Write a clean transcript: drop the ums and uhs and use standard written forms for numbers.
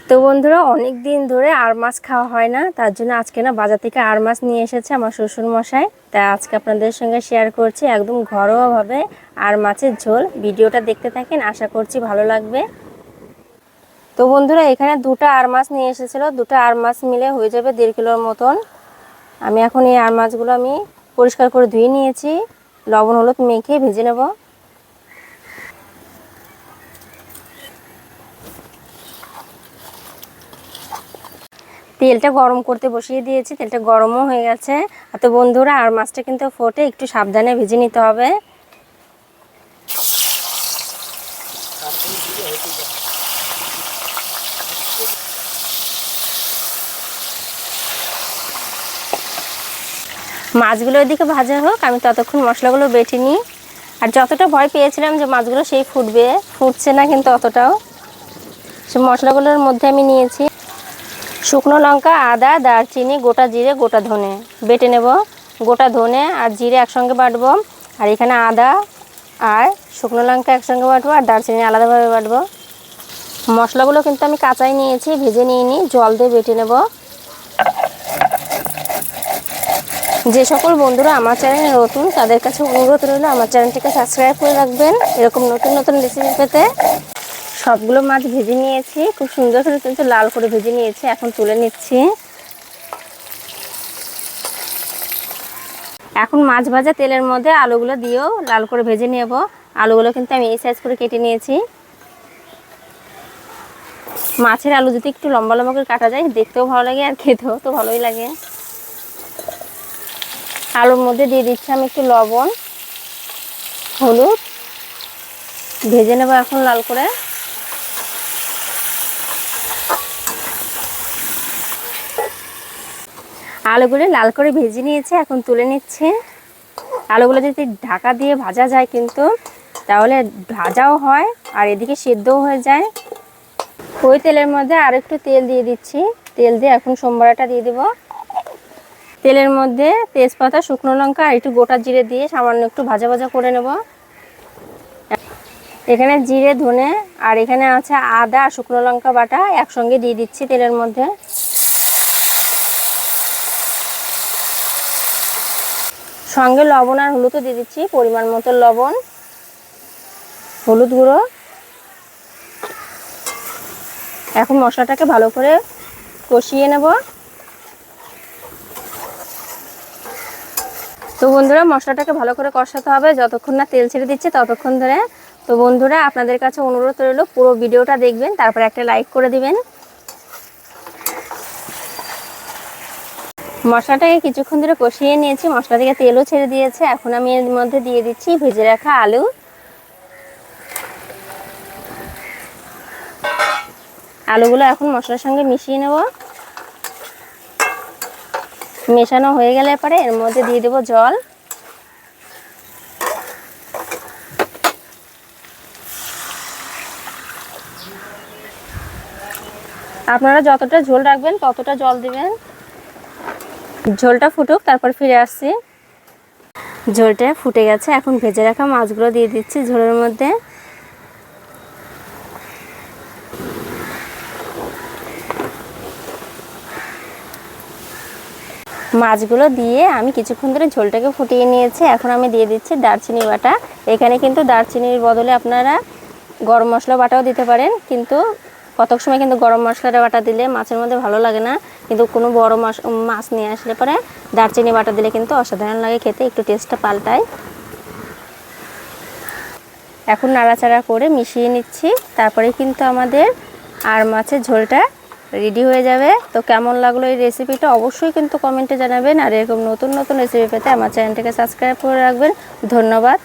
তো বন্ধুরা, অনেক দিন ধরে আর মাছ খাওয়া হয় না, তার জন্য আজকে না বাজার থেকে আর মাছ নিয়ে এসেছে আমার শ্বশুর মশাই। তাই আজকে আপনাদের সঙ্গে শেয়ার করছি একদম ঘরোয়াভাবে আর মাছের ঝোল। ভিডিওটা দেখতে থাকেন, আশা করছি ভালো লাগবে। তো বন্ধুরা, এখানে দুটো আর মাছ নিয়ে এসেছিল, দুটো আর মাছ মিলে হয়ে যাবে 1.5 কিলোর মতন। আমি এখন এই আর মাছগুলো আমি পরিষ্কার করে ধুয়ে নিয়েছি, লবণ হলুদ মেখে ভেজে নেব। তেলটা গরম করতে বসিয়ে দিয়েছি, তেলটা গরমও হয়ে গেছে। তো বন্ধুরা, আর মাছটা কিন্তু ফোটে একটু সাবধানে ভেজে নিতে হবে। মাছগুলো ওইদিকে ভাজা হোক, আমি ততক্ষণ মশলাগুলো বেটে নিই। আর যতটা ভয় পেয়েছিলাম যে মাছগুলো সেই ফুটবে, ফুটছে না কিন্তু অতটাও। সে মশলাগুলোর মধ্যে আমি নিয়েছি শুকনো লঙ্কা, আদা, দারচিনি, গোটা জিরে, গোটা ধনে বেটে নেব। গোটা ধনে আর জিরে একসঙ্গে বাটবো, আর এখানে আদা আর শুকনো লঙ্কা একসঙ্গে বাটবো, আর দারচিনি আলাদাভাবে বাটবো। মশলাগুলো কিন্তু আমি কাঁচাই নিয়েছি, ভেজে নিইনি, জল দিয়ে বেটে নেব। যে সকল বন্ধুরা আমার চ্যানেলে নতুন, তাদের কাছে অনুরোধ রইল আমার চ্যানেলটিকে সাবস্ক্রাইব করে রাখবেন এরকম নতুন নতুন রেসিপি পেতে। সবগুলো মাছ ভেজে নিয়েছি, খুব সুন্দর করে কিন্তু লাল করে ভেজে নিয়েছি। এখন তুলে নিচ্ছি। এখন মাছ ভাজা তেলের মধ্যে আলুগুলো দিয়েও লাল করে ভেজে নেব। আলুগুলো কিন্তু আমি এই সাইজ করে কেটে নিয়েছি। মাছের আলু যদি একটু লম্বা লম্বা করে কাটা যায়, দেখতেও ভালো লাগে আর খেতেও তো ভালোই লাগে। আলুর মধ্যে দিয়ে দিচ্ছি আমি একটু লবণ, হলুদ, ভেজে নেব এখন লাল করে। আলুগুলো লাল করে ভেজে নিয়েছি, এখন তুলে নিচ্ছি। আলুগুলো যদি ঢাকা দিয়ে ভাজা যায় কিন্তু, তাহলে ভাজাও হয় আর এদিকে সেদ্ধও হয়ে যায়। ওই তেলের মধ্যে আর একটু তেল দিয়ে দিচ্ছি। তেল দিয়ে এখন সোমবারাটা দিয়ে দেব। তেলের মধ্যে তেজপাতা, শুকনো লঙ্কা আর একটু গোটা জিরে দিয়ে সামান্য একটু ভাজা ভাজা করে নেব। এখানে জিরে, ধনে আর এখানে আছে আদা আর শুকনো লঙ্কা বাটা একসঙ্গে দিয়ে দিচ্ছি তেলের মধ্যে। সঙ্গে লবণ আর হলুদও দিয়ে দিচ্ছি, পরিমাণ মতো লবণ, হলুদ গুঁড়ো। এখন মশলাটাকে ভালো করে কষিয়ে নেব। তো বন্ধুরা, মশলাটাকে ভালো করে কষাতে হবে যতক্ষণ না তেল ছেড়ে দিচ্ছে ততক্ষণ ধরে। তো বন্ধুরা, আপনাদের কাছে অনুরোধ রইল পুরো ভিডিওটা দেখবেন, তারপরে একটা লাইক করে দিবেন। মশলাটাকে কিছুক্ষণ ধরে কষিয়ে নিয়েছি, মশলা থেকে তেলও ছেড়ে দিয়েছে। এখন আমি এর মধ্যে দিয়ে দিচ্ছি ভেজে রাখা আলু। আলুগুলো এখন মশলার সঙ্গে মিশিয়ে নেব। মেশানো হয়ে গেলে পরে এর মধ্যে দিয়ে দেব জল। আপনারা যতটা ঝোল রাখবেন ততটা জল দিবেন। ঝোলটা ফুটুক, তারপর ফিরে আসছি। ঝোলটা ফুটে গেছে, এখন ভেজে রাখা মাছগুলো দিয়ে দিচ্ছি ঝোলের মধ্যে। মাছগুলো দিয়ে আমি কিছুক্ষণ ধরে ঝোলটাকে ফুটিয়ে নিয়েছি। এখন আমি দিয়ে দিচ্ছি দারচিনি বাটা। এখানে কিন্তু দারচিনির বদলে আপনারা গরম মশলা বাটাও দিতে পারেন, কিন্তু কতক সময় কিন্তু গরম মশলাটা বাটা দিলে মাছের মধ্যে ভালো লাগে না। কিন্তু কোনো বড় মাছ নিয়ে আসলে পরে দারচিনি বাটা দিলে কিন্তু অসাধারণ লাগে খেতে, একটু টেস্টটা পাল্টায়। এখন নাড়াচাড়া করে মিশিয়ে নিচ্ছি, তারপরে কিন্তু আমাদের আর মাছের ঝোলটা রেডি হয়ে যাবে। তো কেমন লাগলো এই রেসিপিটা অবশ্যই কিন্তু কমেন্টে জানাবেন। আর এরকম নতুন নতুন রেসিপি পেতে আমার চ্যানেলটাকে সাবস্ক্রাইব করে রাখবেন। ধন্যবাদ।